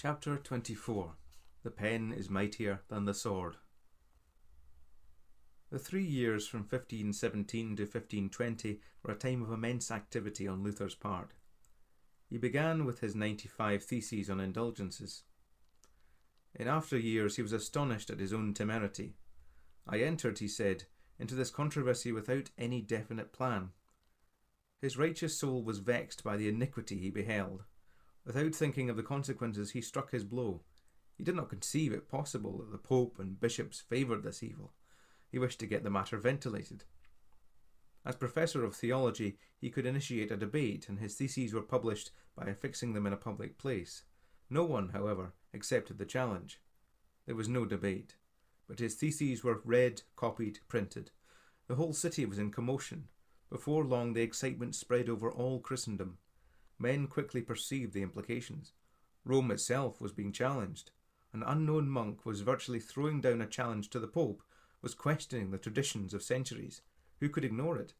Chapter 24. The pen is mightier than the sword. The 3 years from 1517 to 1520 were a time of immense activity on Luther's part. He began with his 95 theses on indulgences. In after years he was astonished at his own temerity. "I entered," he said, "into this controversy without any definite plan." His righteous soul was vexed by the iniquity he beheld. Without thinking of the consequences, he struck his blow. He did not conceive it possible that the Pope and bishops favoured this evil. He wished to get the matter ventilated. As professor of theology, he could initiate a debate, and his theses were published by affixing them in a public place. No one, however, accepted the challenge. There was no debate, but his theses were read, copied, printed. The whole city was in commotion. Before long the excitement spread over all Christendom. Men quickly perceived the implications. Rome itself was being challenged. An unknown monk was virtually throwing down a challenge to the Pope, was questioning the traditions of centuries. Who could ignore it?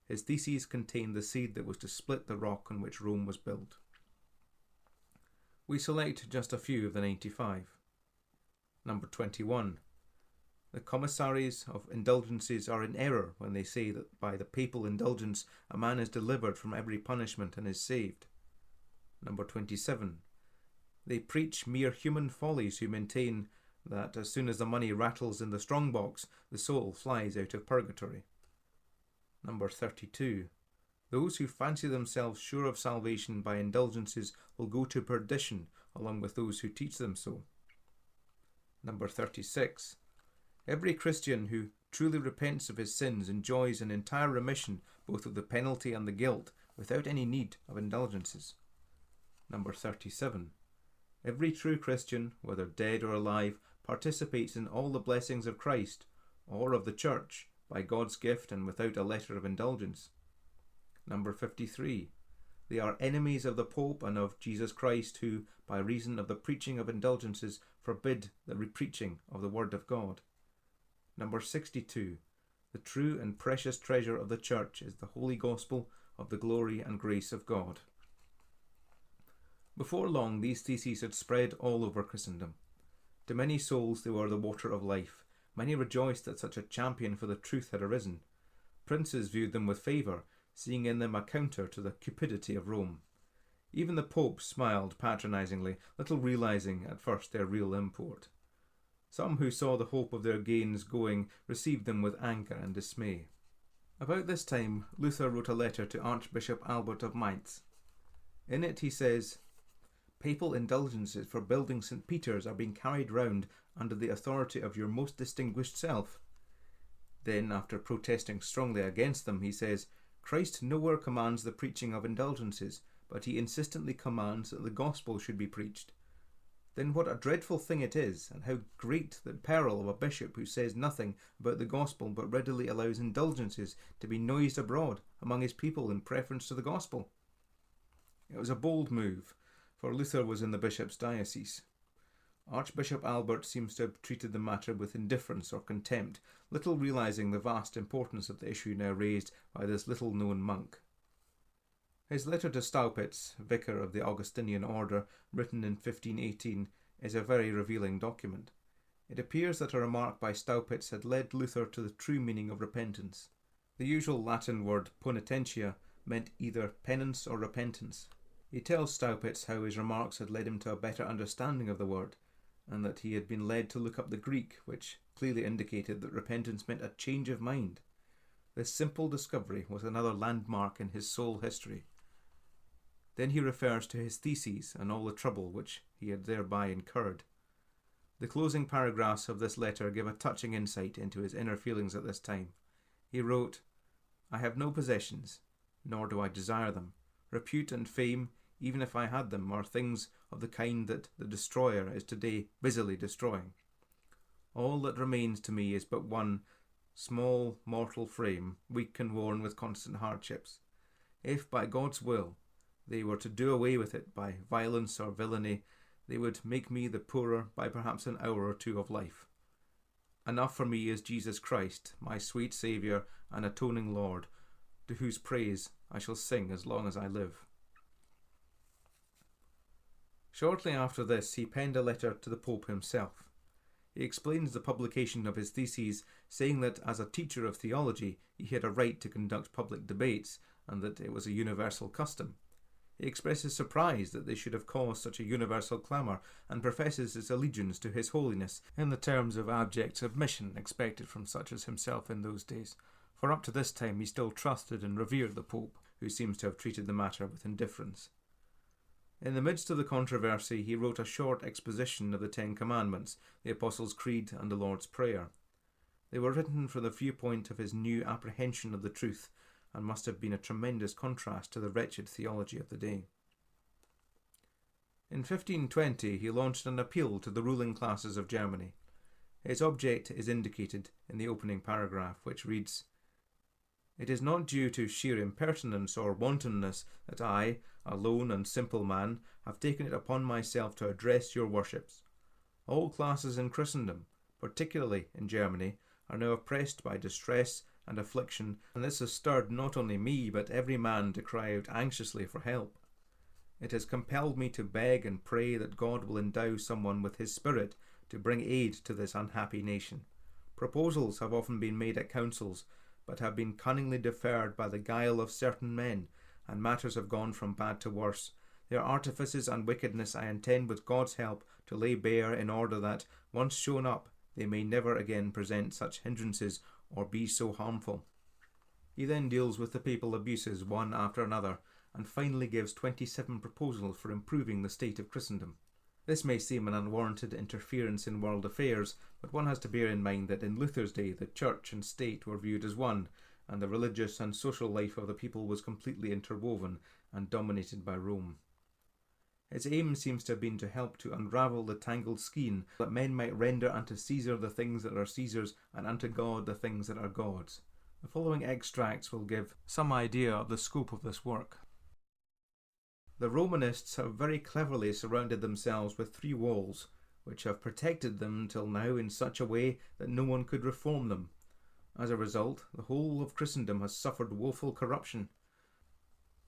His theses contained the seed that was to split the rock on which Rome was built. We select just a few of the 95. Number 21. The commissaries of indulgences are in error when they say that by the papal indulgence a man is delivered from every punishment and is saved. Number 27. They preach mere human follies who maintain that as soon as the money rattles in the strong box, the soul flies out of purgatory. Number 32. Those who fancy themselves sure of salvation by indulgences will go to perdition along with those who teach them so. Number 36. Every Christian who truly repents of his sins enjoys an entire remission both of the penalty and the guilt without any need of indulgences. Number 37. Every true Christian, whether dead or alive, participates in all the blessings of Christ or of the Church by God's gift and without a letter of indulgence. Number 53. They are enemies of the Pope and of Jesus Christ who, by reason of the preaching of indulgences, forbid the repreaching of the Word of God. Number 62. The true and precious treasure of the Church is the Holy Gospel of the glory and grace of God. Before long these theses had spread all over Christendom. To many souls they were the water of life. Many rejoiced that such a champion for the truth had arisen. Princes viewed them with favour, seeing in them a counter to the cupidity of Rome. Even the Pope smiled patronisingly, little realising at first their real import. Some who saw the hope of their gains going received them with anger and dismay. About this time, Luther wrote a letter to Archbishop Albert of Mainz. In it he says, "Papal indulgences for building St. Peter's are being carried round under the authority of your most distinguished self." Then, after protesting strongly against them, he says, "Christ nowhere commands the preaching of indulgences, but he insistently commands that the gospel should be preached. Then what a dreadful thing it is, and how great the peril of a bishop who says nothing about the gospel but readily allows indulgences to be noised abroad among his people in preference to the gospel." It was a bold move, for Luther was in the bishop's diocese. Archbishop Albert seems to have treated the matter with indifference or contempt, little realising the vast importance of the issue now raised by this little-known monk. His letter to Staupitz, vicar of the Augustinian order, written in 1518, is a very revealing document. It appears that a remark by Staupitz had led Luther to the true meaning of repentance. The usual Latin word ponitentia meant either penance or repentance. He tells Staupitz how his remarks had led him to a better understanding of the word, and that he had been led to look up the Greek, which clearly indicated that repentance meant a change of mind. This simple discovery was another landmark in his soul history. Then he refers to his theses and all the trouble which he had thereby incurred. The closing paragraphs of this letter give a touching insight into his inner feelings at this time. He wrote, "I have no possessions, nor do I desire them. Repute and fame, even if I had them, are things of the kind that the destroyer is today busily destroying. All that remains to me is but one small mortal frame, weak and worn with constant hardships. If, by God's will, they were to do away with it by violence or villainy, they would make me the poorer by perhaps an hour or two of life. Enough for me is Jesus Christ, my sweet Saviour and atoning Lord, to whose praise I shall sing as long as I live." Shortly after this, he penned a letter to the Pope himself. He explains the publication of his theses, saying that as a teacher of theology, he had a right to conduct public debates, and that it was a universal custom. He expresses surprise that they should have caused such a universal clamour, and professes his allegiance to His Holiness in the terms of abject submission expected from such as himself in those days, for up to this time he still trusted and revered the Pope, who seems to have treated the matter with indifference. In the midst of the controversy, he wrote a short exposition of the Ten Commandments, the Apostles' Creed, and the Lord's Prayer. They were written from the viewpoint of his new apprehension of the truth, and must have been a tremendous contrast to the wretched theology of the day. In 1520, he launched an appeal to the ruling classes of Germany. Its object is indicated in the opening paragraph, which reads, "It is not due to sheer impertinence or wantonness that I, a lone and simple man, have taken it upon myself to address your worships. All classes in Christendom, particularly in Germany, are now oppressed by distress and affliction, and this has stirred not only me, but every man to cry out anxiously for help. It has compelled me to beg and pray that God will endow someone with his Spirit to bring aid to this unhappy nation. Proposals have often been made at councils, but have been cunningly deferred by the guile of certain men, and matters have gone from bad to worse. Their artifices and wickedness I intend with God's help to lay bare, in order that, once shown up, they may never again present such hindrances or be so harmful." He then deals with the papal abuses one after another, and finally gives 27 proposals for improving the state of Christendom. This may seem an unwarranted interference in world affairs, but one has to bear in mind that in Luther's day the church and state were viewed as one, and the religious and social life of the people was completely interwoven and dominated by Rome. Its aim seems to have been to help to unravel the tangled skein, that men might render unto Caesar the things that are Caesar's, and unto God the things that are God's. The following extracts will give some idea of the scope of this work. The Romanists have very cleverly surrounded themselves with 3 walls, which have protected them till now in such a way that no one could reform them. As a result, the whole of Christendom has suffered woeful corruption.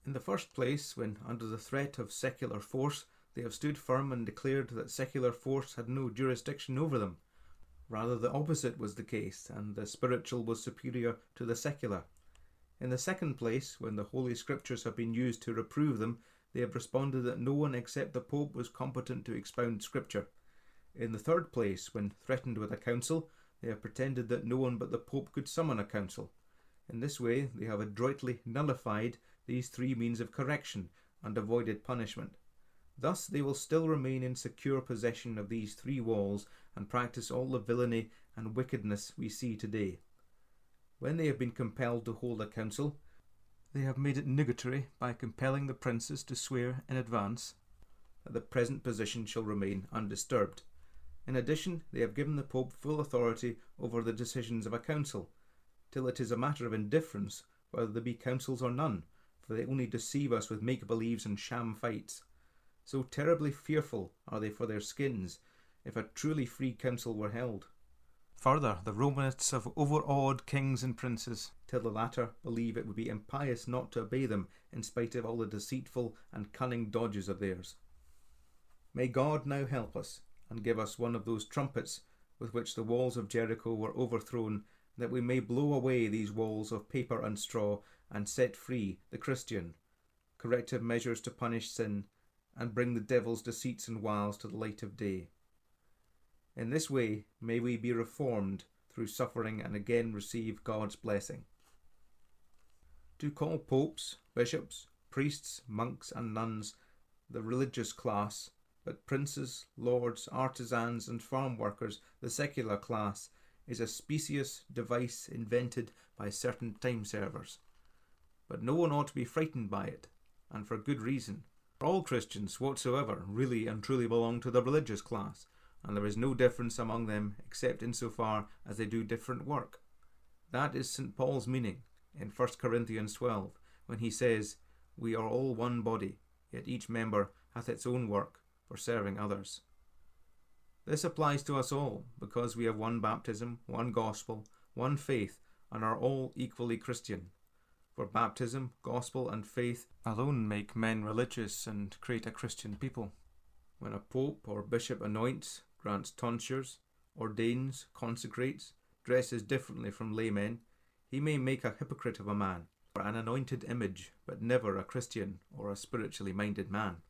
In the first place, when under the threat of secular force, they have stood firm and declared that secular force had no jurisdiction over them. Rather the opposite was the case, and the spiritual was superior to the secular. In the second place, when the Holy Scriptures have been used to reprove them, they have responded that no one except the Pope was competent to expound Scripture. In the third place, when threatened with a council, they have pretended that no one but the Pope could summon a council. In this way, they have adroitly nullified these 3 means of correction and avoided punishment. Thus they will still remain in secure possession of these 3 walls and practice all the villainy and wickedness we see today. When they have been compelled to hold a council, they have made it nugatory by compelling the princes to swear in advance that the present position shall remain undisturbed. In addition, they have given the Pope full authority over the decisions of a council, till it is a matter of indifference whether there be councils or none, for they only deceive us with make-believes and sham fights. So terribly fearful are they for their skins, if a truly free council were held. Further, the Romanists have overawed kings and princes, till the latter believe it would be impious not to obey them, in spite of all the deceitful and cunning dodges of theirs. May God now help us, and give us one of those trumpets with which the walls of Jericho were overthrown, that we may blow away these walls of paper and straw, and set free the Christian, corrective measures to punish sin, and bring the devil's deceits and wiles to the light of day. In this way may we be reformed through suffering, and again receive God's blessing. To call popes, bishops, priests, monks and nuns the religious class, but princes, lords, artisans and farm workers the secular class, is a specious device invented by certain time-servers. But no one ought to be frightened by it, and for good reason. All Christians whatsoever really and truly belong to the religious class, and there is no difference among them except insofar as they do different work. That is St. Paul's meaning in 1 Corinthians 12, when he says, "We are all one body, yet each member hath its own work for serving others." This applies to us all, because we have one baptism, one gospel, one faith, and are all equally Christian. For baptism, gospel, and faith alone make men religious and create a Christian people. When a pope or bishop anoints, grants tonsures, ordains, consecrates, dresses differently from laymen, he may make a hypocrite of a man, or an anointed image, but never a Christian or a spiritually minded man.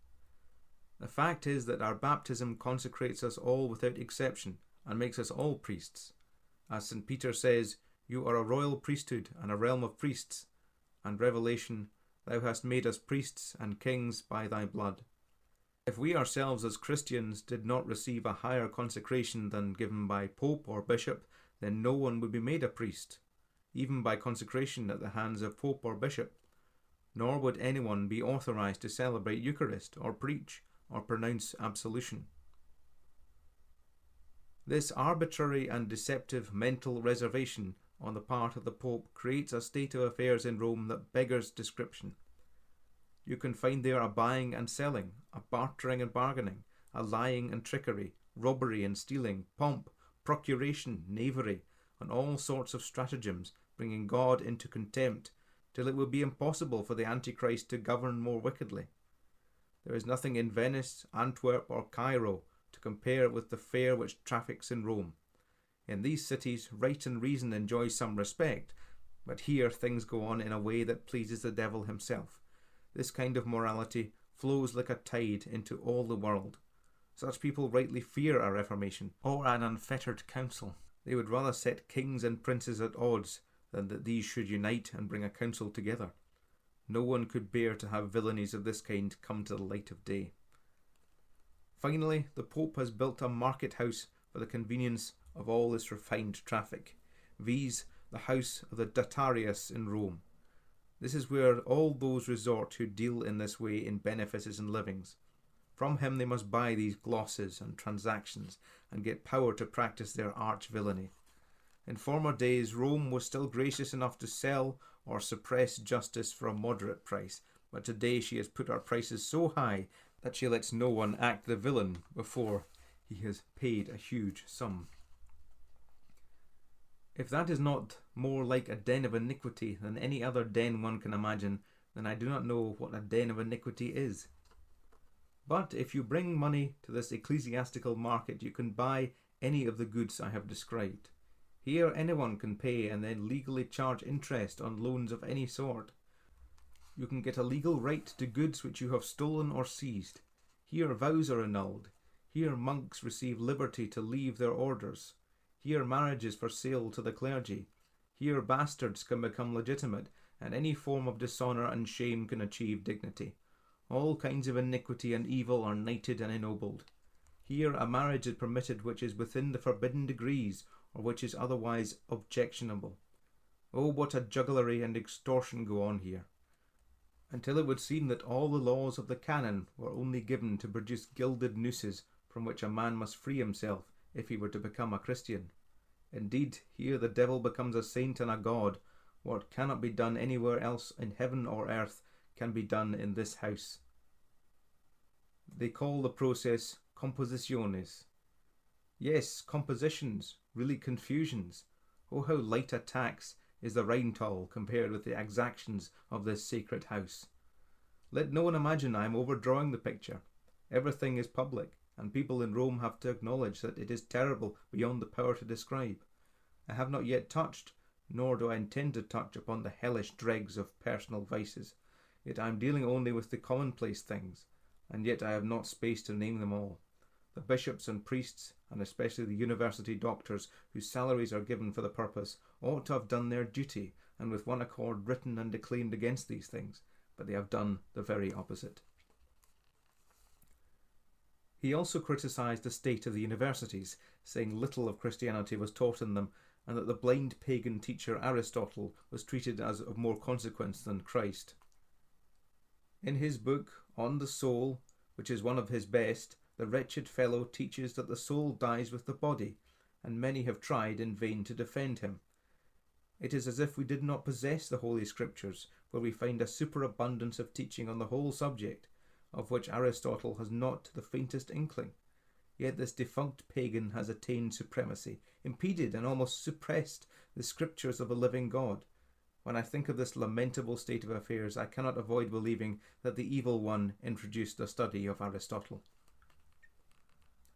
The fact is that our baptism consecrates us all without exception and makes us all priests. As St. Peter says, "You are a royal priesthood and a realm of priests," and Revelation, "Thou hast made us priests and kings by thy blood." If we ourselves as Christians did not receive a higher consecration than given by pope or bishop, then no one would be made a priest, even by consecration at the hands of pope or bishop, nor would anyone be authorized to celebrate Eucharist or preach or pronounce absolution. This arbitrary and deceptive mental reservation on the part of the Pope creates a state of affairs in Rome that beggars description. You can find there a buying and selling, a bartering and bargaining, a lying and trickery, robbery and stealing, pomp, procuration, knavery, and all sorts of stratagems, bringing God into contempt, till it will be impossible for the Antichrist to govern more wickedly. There is nothing in Venice, Antwerp, or Cairo to compare with the fare which traffics in Rome. In these cities, right and reason enjoys some respect, but here things go on in a way that pleases the devil himself. This kind of morality flows like a tide into all the world. Such people rightly fear a reformation or an unfettered council. They would rather set kings and princes at odds than that these should unite and bring a council together. No one could bear to have villainies of this kind come to the light of day. Finally, the Pope has built a market house for the convenience of all this refined traffic, viz. The house of the Datarius in Rome. This is where all those resort who deal in this way in benefices and livings. From him they must buy these glosses and transactions and get power to practice their arch villainy. In former days, Rome was still gracious enough to sell or suppress justice for a moderate price, but today she has put her prices so high that she lets no one act the villain before he has paid a huge sum. If that is not more like a den of iniquity than any other den one can imagine, then I do not know what a den of iniquity is. But if you bring money to this ecclesiastical market, you can buy any of the goods I have described. Here anyone can pay and then legally charge interest on loans of any sort. You can get a legal right to goods which you have stolen or seized. Here vows are annulled. Here monks receive liberty to leave their orders. Here marriage is for sale to the clergy. Here bastards can become legitimate, and any form of dishonour and shame can achieve dignity. All kinds of iniquity and evil are knighted and ennobled. Here a marriage is permitted which is within the forbidden degrees, or which is otherwise objectionable. Oh, what a jugglery and extortion go on here! Until it would seem that all the laws of the canon were only given to produce gilded nooses from which a man must free himself if he were to become a Christian. Indeed, here the devil becomes a saint and a god. What cannot be done anywhere else in heaven or earth can be done in this house. They call the process compositiones. Yes, compositions, really confusions. Oh, how light a tax is the Rheintal compared with the exactions of this sacred house. Let no one imagine I am overdrawing the picture. Everything is public, and people in Rome have to acknowledge that it is terrible beyond the power to describe. I have not yet touched, nor do I intend to touch upon the hellish dregs of personal vices, yet I am dealing only with the commonplace things, and yet I have not space to name them all. The bishops and priests, and especially the university doctors whose salaries are given for the purpose, ought to have done their duty, and with one accord written and declaimed against these things, but they have done the very opposite. He also criticised the state of the universities, saying little of Christianity was taught in them, and that the blind pagan teacher Aristotle was treated as of more consequence than Christ. In his book On the Soul, which is one of his best, the wretched fellow teaches that the soul dies with the body, and many have tried in vain to defend him. It is as if we did not possess the Holy Scriptures, where we find a superabundance of teaching on the whole subject, of which Aristotle has not the faintest inkling. Yet this defunct pagan has attained supremacy, impeded and almost suppressed the Scriptures of the living God. When I think of this lamentable state of affairs, I cannot avoid believing that the evil one introduced the study of Aristotle.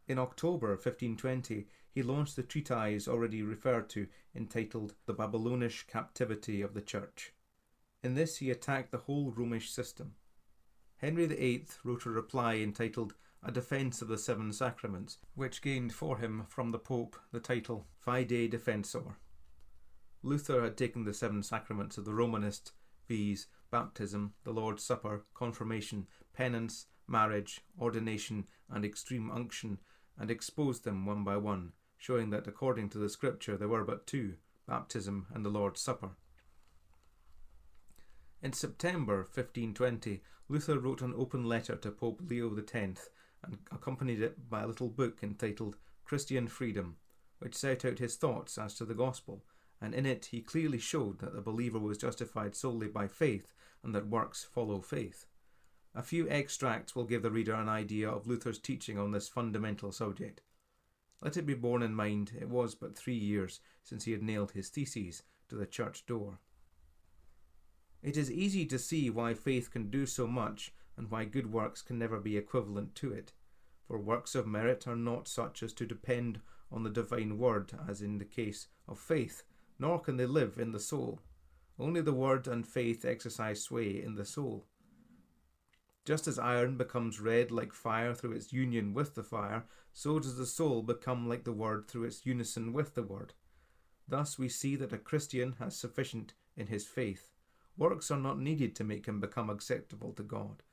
In October 1520, he launched the treatise already referred to, entitled The Babylonish Captivity of the Church. In this he attacked the whole Romish system. Henry VIII wrote a reply entitled A Defence of the Seven Sacraments, which gained for him from the Pope the title Fide Defensor. Luther had taken the seven sacraments of the Romanists, viz. Baptism, the Lord's Supper, confirmation, penance, marriage, ordination, and extreme unction, and exposed them one by one, showing that according to the Scripture there were but two, baptism and the Lord's Supper. In September 1520, Luther wrote an open letter to Pope Leo X and accompanied it by a little book entitled Christian Freedom, which set out his thoughts as to the gospel, and in it he clearly showed that the believer was justified solely by faith and that works follow faith. A few extracts will give the reader an idea of Luther's teaching on this fundamental subject. Let it be borne in mind it was but 3 years since he had nailed his theses to the church door. It is easy to see why faith can do so much and why good works can never be equivalent to it, for works of merit are not such as to depend on the divine word as in the case of faith, nor can they live in the soul. Only the word and faith exercise sway in the soul. Just as iron becomes red like fire through its union with the fire, so does the soul become like the word through its unison with the word. Thus we see that a Christian has sufficient in his faith. Works are not needed to make him become acceptable to God.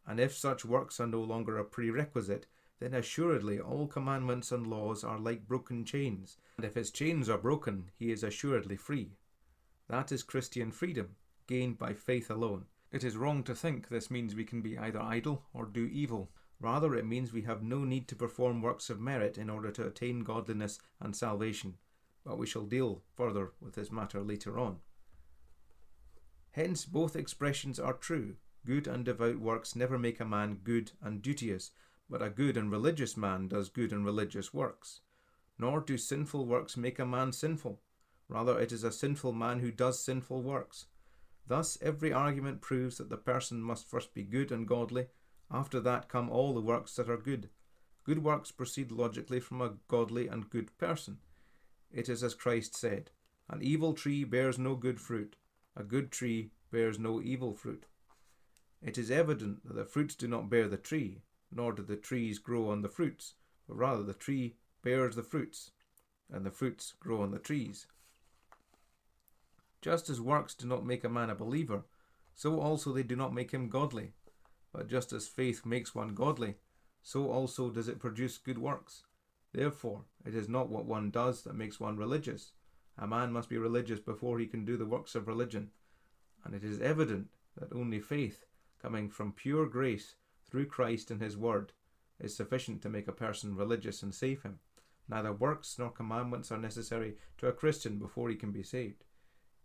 And if such works are no longer a prerequisite, then assuredly all commandments and laws are like broken chains, and if his chains are broken, he is assuredly free. That is Christian freedom, gained by faith alone. It is wrong to think this means we can be either idle or do evil. Rather, it means we have no need to perform works of merit in order to attain godliness and salvation. But we shall deal further with this matter later on. Hence, both expressions are true. Good and devout works never make a man good and duteous, but a good and religious man does good and religious works. Nor do sinful works make a man sinful. Rather, it is a sinful man who does sinful works. Thus, every argument proves that the person must first be good and godly. After that come all the works that are good. Good works proceed logically from a godly and good person. It is as Christ said, "An evil tree bears no good fruit. A good tree bears no evil fruit." It is evident that the fruits do not bear the tree, nor do the trees grow on the fruits, but rather the tree bears the fruits, and the fruits grow on the trees. Just as works do not make a man a believer, so also they do not make him godly. But just as faith makes one godly, so also does it produce good works. Therefore, it is not what one does that makes one religious. A man must be religious before he can do the works of religion. And it is evident that only faith, coming from pure grace through Christ and his word, is sufficient to make a person religious and save him. Neither works nor commandments are necessary to a Christian before he can be saved.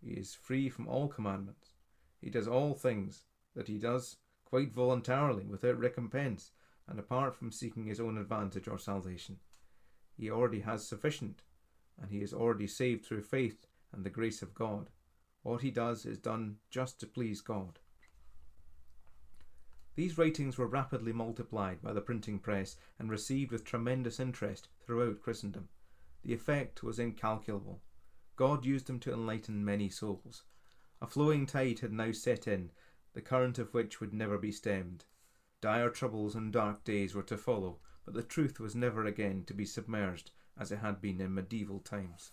He is free from all commandments. He does all things that he does quite voluntarily, without recompense, and apart from seeking his own advantage or salvation. He already has sufficient, and he is already saved through faith and the grace of God. What he does is done just to please God. These writings were rapidly multiplied by the printing press and received with tremendous interest throughout Christendom. The effect was incalculable. God used them to enlighten many souls. A flowing tide had now set in, the current of which would never be stemmed. Dire troubles and dark days were to follow, but the truth was never again to be submerged as it had been in medieval times.